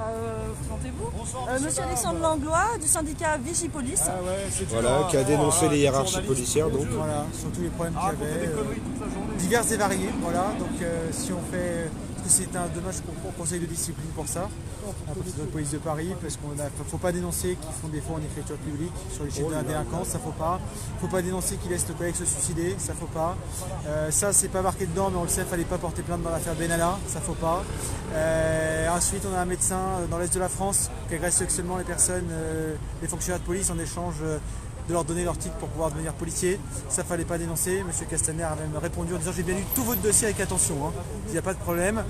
Présentez-vous. Monsieur Alexandre Langlois du syndicat Vigipolice. Voilà, qui a dénoncé les hiérarchies policières. Donc. Voilà, sur tous les problèmes qu'il y avait, divers et variés. Voilà, donc si on fait, parce que c'est un dommage qu'on conseille de discipline pour ça, à partir de la police de Paris, parce qu'il ne faut pas dénoncer qu'ils font des fautes en écriture publique sur les chiffres de la délinquance, ça faut pas. Faut pas dénoncer qu'ils laissent le collègue se suicider, ça faut pas. Ça c'est pas marqué dedans, mais on le sait, fallait pas porter plainte dans l'affaire Benalla, ça faut pas. Ensuite, on a un médecin dans l'Est de la France qui agresse sexuellement les personnes, les fonctionnaires de police en échange de leur donner leur titre pour pouvoir devenir policier. Ça fallait pas dénoncer. Monsieur Castaner a même répondu en disant j'ai bien lu tout votre dossier avec attention, hein. Il n'y a pas de problème.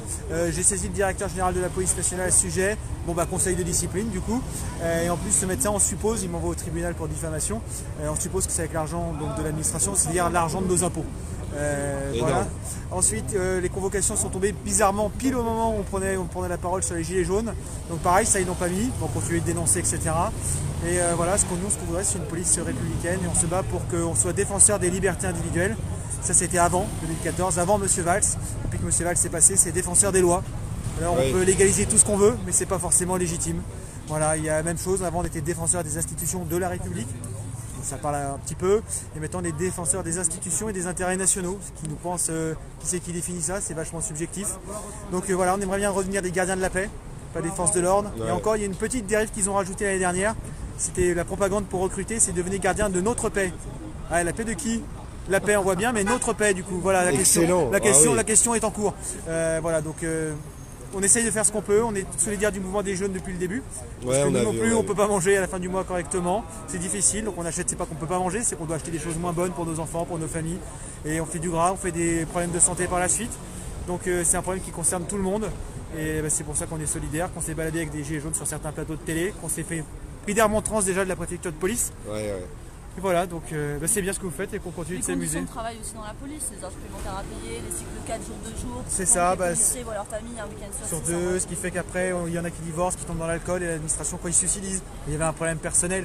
J'ai saisi le directeur général de la police nationale à ce sujet. Bon bah conseil de discipline du coup. Et en plus ce médecin on suppose, il m'envoie au tribunal pour diffamation. On suppose que c'est avec l'argent de l'administration, c'est-à-dire l'argent de nos impôts. Voilà. Ensuite, les convocations sont tombées bizarrement pile au moment où on prenait la parole sur les gilets jaunes. Donc pareil, ça ils n'ont pas mis, on continue de dénoncer, etc. Et voilà, ce qu'on voudrait, c'est une police républicaine et on se bat pour qu'on soit défenseur des libertés individuelles. Ça c'était avant 2014, avant Monsieur Valls. Depuis que Monsieur Valls s'est passé, c'est défenseur des lois. Alors on peut légaliser tout ce qu'on veut, mais c'est pas forcément légitime. Voilà, il y a la même chose. Avant on était défenseur des institutions de la République. Ça parle un petit peu, et maintenant on est défenseurs des institutions et des intérêts nationaux. Qui nous pense, qui c'est qui définit ça, c'est vachement subjectif. Donc voilà, on aimerait bien revenir des gardiens de la paix, pas des forces de l'ordre. Et encore, il y a une petite dérive qu'ils ont rajoutée l'année dernière, c'était la propagande pour recruter, c'est devenir gardien de notre paix. Ah, la paix de qui? La paix on voit bien, mais notre paix du coup. Voilà, la question est en cours. Voilà, donc on essaye de faire ce qu'on peut, on est solidaires du mouvement des jeunes depuis le début. Parce que nous non plus, on ne peut pas manger à la fin du mois correctement. C'est difficile, donc on achète, c'est pas qu'on ne peut pas manger, c'est qu'on doit acheter des choses moins bonnes pour nos enfants, pour nos familles. Et on fait du gras, on fait des problèmes de santé par la suite. Donc c'est un problème qui concerne tout le monde. Et c'est pour ça qu'on est solidaires, qu'on s'est baladé avec des gilets jaunes sur certains plateaux de télé, qu'on s'est fait pris des remontrances déjà de la préfecture de police. Et voilà, donc c'est bien ce que vous faites et qu'on continue de s'amuser. Les conditions de travail aussi dans la police, les heures supplémentaires à payer, les cycles de 4 jours, 2 jours. C'est ça, les policiers voient leur famille un week-end sur 2, ce qui fait qu'après il y en a qui divorcent, qui tombent dans l'alcool et l'administration quand ils se suicident. Il y avait un problème personnel.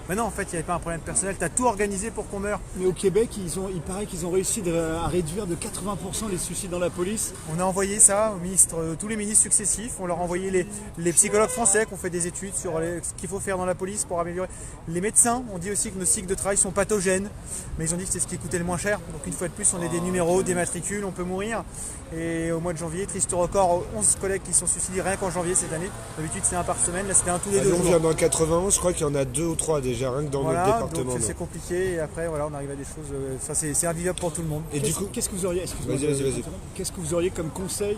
Mais non, en fait, il n'y avait pas un problème personnel, tu as tout organisé pour qu'on meure. Mais au Québec, il paraît qu'ils ont réussi à réduire de 80% les suicides dans la police. On a envoyé ça aux ministres, tous les ministres successifs. On leur a envoyé les psychologues français qui ont fait des études sur ce qu'il faut faire dans la police pour améliorer. Les médecins ont dit aussi que nos cycles de travail sont pathogènes, mais ils ont dit que c'est ce qui coûtait le moins cher. Donc une fois de plus, on est des numéros, des matricules, on peut mourir. Et au mois de janvier, triste record, 11 collègues qui sont suicidés rien qu'en janvier cette année. D'habitude, c'est un par semaine, là c'était un tous les 2 jours. Dans le 91, je crois qu'il y en a 2 ou 3 déjà, rien que dans notre département. Donc c'est compliqué et après voilà, on arrive à des choses, c'est invivable pour tout le monde. Et du coup, qu'est-ce que vous auriez, qu'est-ce que vous auriez comme conseil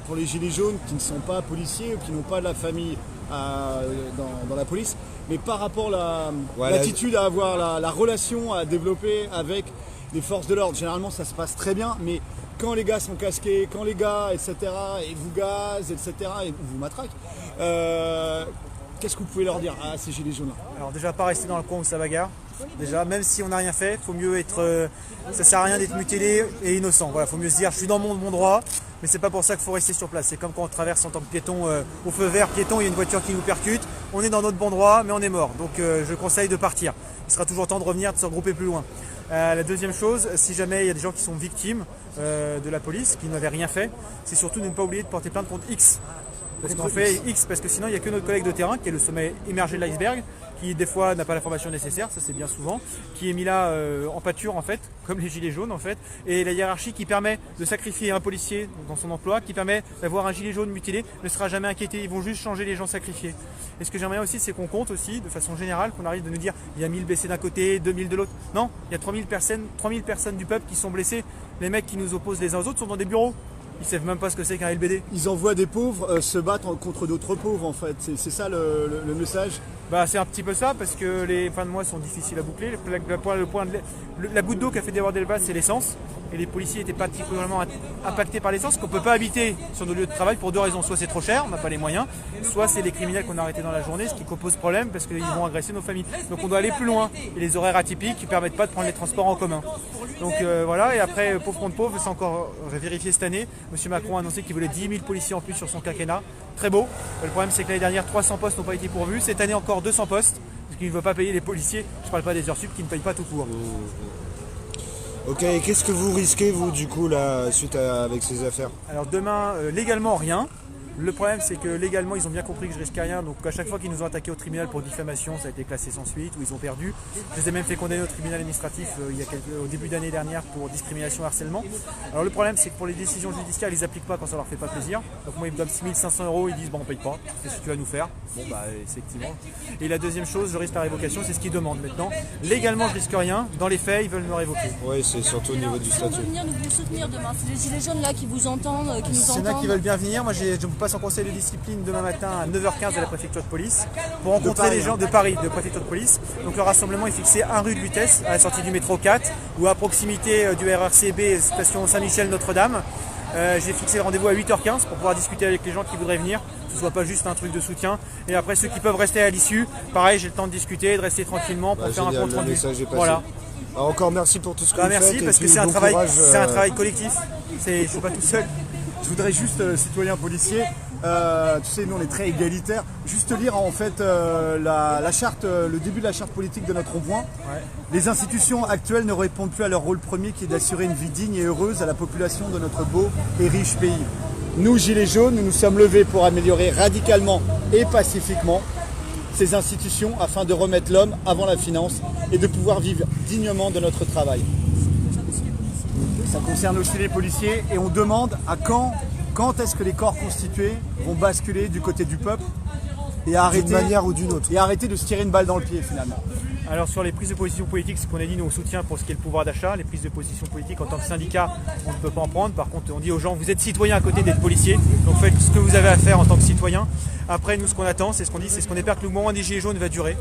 pour les gilets jaunes qui ne sont pas policiers ou qui n'ont pas de la famille dans la police, mais par rapport à l'attitude à avoir, la relation à développer avec les forces de l'ordre? Généralement ça se passe très bien, mais quand les gars sont casqués, quand les gars, etc., et vous gazent, etc., et vous matraquent, qu'est-ce que vous pouvez leur dire à ces gilets jaunes-là? Alors déjà, pas rester dans le coin où ça bagarre. Déjà, même si on n'a rien fait, faut mieux être. Ça sert à rien d'être mutilé et innocent. Voilà, faut mieux se dire, je suis dans mon droit, mais c'est pas pour ça qu'il faut rester sur place. C'est comme quand on traverse en tant que piéton au feu vert, piéton, il y a une voiture qui nous percute. On est dans notre bon droit, mais on est mort. Donc je conseille de partir. Il sera toujours temps de revenir, de se regrouper plus loin. La deuxième chose, si jamais il y a des gens qui sont victimes de la police, qui n'avaient rien fait, c'est surtout de ne pas oublier de porter plainte contre X. Parce qu'on fait X, parce que sinon il n'y a que notre collègue de terrain qui est le sommet immergé de l'iceberg, qui des fois n'a pas la formation nécessaire, ça c'est bien souvent, qui est mis là en pâture en fait, comme les gilets jaunes en fait, et la hiérarchie qui permet de sacrifier un policier dans son emploi, qui permet d'avoir un gilet jaune mutilé, ne sera jamais inquiété, ils vont juste changer les gens sacrifiés. Et ce que j'aimerais aussi, c'est qu'on compte aussi, de façon générale, qu'on arrive de nous dire, il y a 1000 blessés d'un côté, 2000 de l'autre. Non, il y a 3000 personnes du peuple qui sont blessées. Les mecs qui nous opposent les uns aux autres sont dans des bureaux. Ils savent même pas ce que c'est qu'un LBD. Ils envoient des pauvres se battre contre d'autres pauvres en fait. C'est ça le message. Bah c'est un petit peu ça parce que les fins de mois sont difficiles à boucler. La goutte d'eau qui a fait déborder le vase, c'est l'essence. Et les policiers étaient particulièrement impactés par l'essence, qu'on ne peut pas habiter sur nos lieux de travail pour 2 raisons. Soit c'est trop cher, on n'a pas les moyens, soit c'est les criminels qu'on a arrêtés dans la journée, ce qui pose problème parce qu'ils vont agresser nos familles. Donc on doit aller plus loin. Et les horaires atypiques qui ne permettent pas de prendre les transports en commun. Donc voilà, et après, pauvre contre pauvre, c'est encore vérifié cette année. Monsieur Macron a annoncé qu'il voulait 10 000 policiers en plus sur son quinquennat. Très beau. Le problème, c'est que l'année dernière, 300 postes n'ont pas été pourvus. Cette année, encore 200 postes, parce qu'il ne veut pas payer les policiers. Je ne parle pas des heures sup qui ne payent pas tout court. Ok, et qu'est-ce que vous risquez, vous, du coup, là, avec ces affaires? Alors demain, légalement, rien. Le problème, c'est que légalement, ils ont bien compris que je risquais rien. Donc à chaque fois qu'ils nous ont attaqué au tribunal pour diffamation, ça a été classé sans suite, ou ils ont perdu. Je les ai même fait condamner au tribunal administratif au début d'année dernière pour discrimination et harcèlement. Alors le problème, c'est que pour les décisions judiciaires, ils n'appliquent pas quand ça leur fait pas plaisir. Donc moi, ils me donnent 6 500 €, ils disent bon, on paye pas, qu'est-ce que tu vas nous faire? Bon, bah effectivement. Et la deuxième chose, je risque la révocation, c'est ce qu'ils demandent maintenant. Légalement, je risque rien. Dans les faits, ils veulent me révoquer. Oui, c'est surtout au niveau du Si on statut. peut venir nous soutenir demain, c'est les gilets jaunes là qui vous entendent, qui nous S'il y en a entendent. qui veulent bien venir, moi je me passe en conseil de discipline demain matin à 9h15 à la préfecture de police pour rencontrer les gens de Paris, de préfecture de police. Donc le rassemblement est fixé à rue de Lutèce, à la sortie du métro 4 ou à proximité du RRCB, station Saint-Michel-Notre-Dame. J'ai fixé le rendez-vous à 8h15 pour pouvoir discuter avec les gens qui voudraient venir, que ce soit pas juste un truc de soutien. Et après ceux qui peuvent rester à l'issue, pareil, j'ai le temps de discuter, de rester tranquillement pour faire Génial, un compte le rendu. message est passé. Voilà. Alors, encore merci pour tout ce que vous Merci faites. parce et que puis c'est un bon travail, courage, c'est un travail collectif. Je suis pas tout seul. Je voudrais juste, citoyen policier, tu sais, nous on est très égalitaires, juste lire en fait la charte, le début de la charte politique de notre rond-point. Ouais. Les institutions actuelles ne répondent plus à leur rôle premier qui est d'assurer une vie digne et heureuse à la population de notre beau et riche pays. Nous, Gilets jaunes, nous nous sommes levés pour améliorer radicalement et pacifiquement ces institutions afin de remettre l'homme avant la finance et de pouvoir vivre dignement de notre travail. Ça concerne aussi les policiers et on demande à quand est-ce que les corps constitués vont basculer du côté du peuple et arrêter, d'une manière ou d'une autre. et arrêter de se tirer une balle dans le pied finalement. Alors sur les prises de position politiques, ce qu'on a dit, nous on soutient pour ce qui est le pouvoir d'achat. Les prises de position politiques en tant que syndicat, on ne peut pas en prendre. Par contre, on dit aux gens, vous êtes citoyens à côté d'être policiers, donc faites ce que vous avez à faire en tant que citoyen. Après, nous ce qu'on attend, c'est ce qu'on dit, c'est ce qu'on espère que le mouvement des Gilets jaunes va durer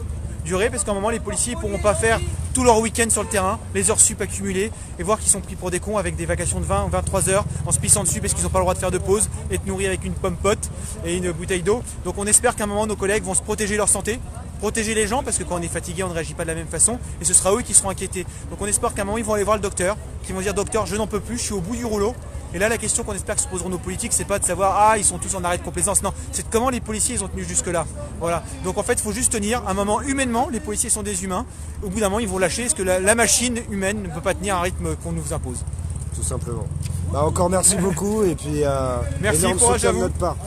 parce qu'à un moment les policiers ne pourront pas faire tout leur week-end sur le terrain, les heures sup accumulées et voir qu'ils sont pris pour des cons avec des vacations de 20 ou 23 heures en se pissant dessus parce qu'ils n'ont pas le droit de faire de pause, être nourris avec une pomme pote et une bouteille d'eau. Donc on espère qu'à un moment nos collègues vont se protéger leur santé, protéger les gens parce que quand on est fatigué on ne réagit pas de la même façon et ce sera eux qui seront inquiétés. Donc on espère qu'à un moment ils vont aller voir le docteur, qui vont dire docteur je n'en peux plus, je suis au bout du rouleau. Et là, la question qu'on espère que se poseront nos politiques, c'est pas de savoir ils sont tous en arrêt de complaisance. Non, c'est de comment les policiers ils ont tenu jusque-là. Voilà. Donc en fait, il faut juste tenir. À un moment, humainement, les policiers sont des humains. Au bout d'un moment, ils vont lâcher parce que la machine humaine ne peut pas tenir un rythme qu'on nous impose. Tout simplement. Encore merci beaucoup et puis Merci, énorme courage soutien à de vous. notre part.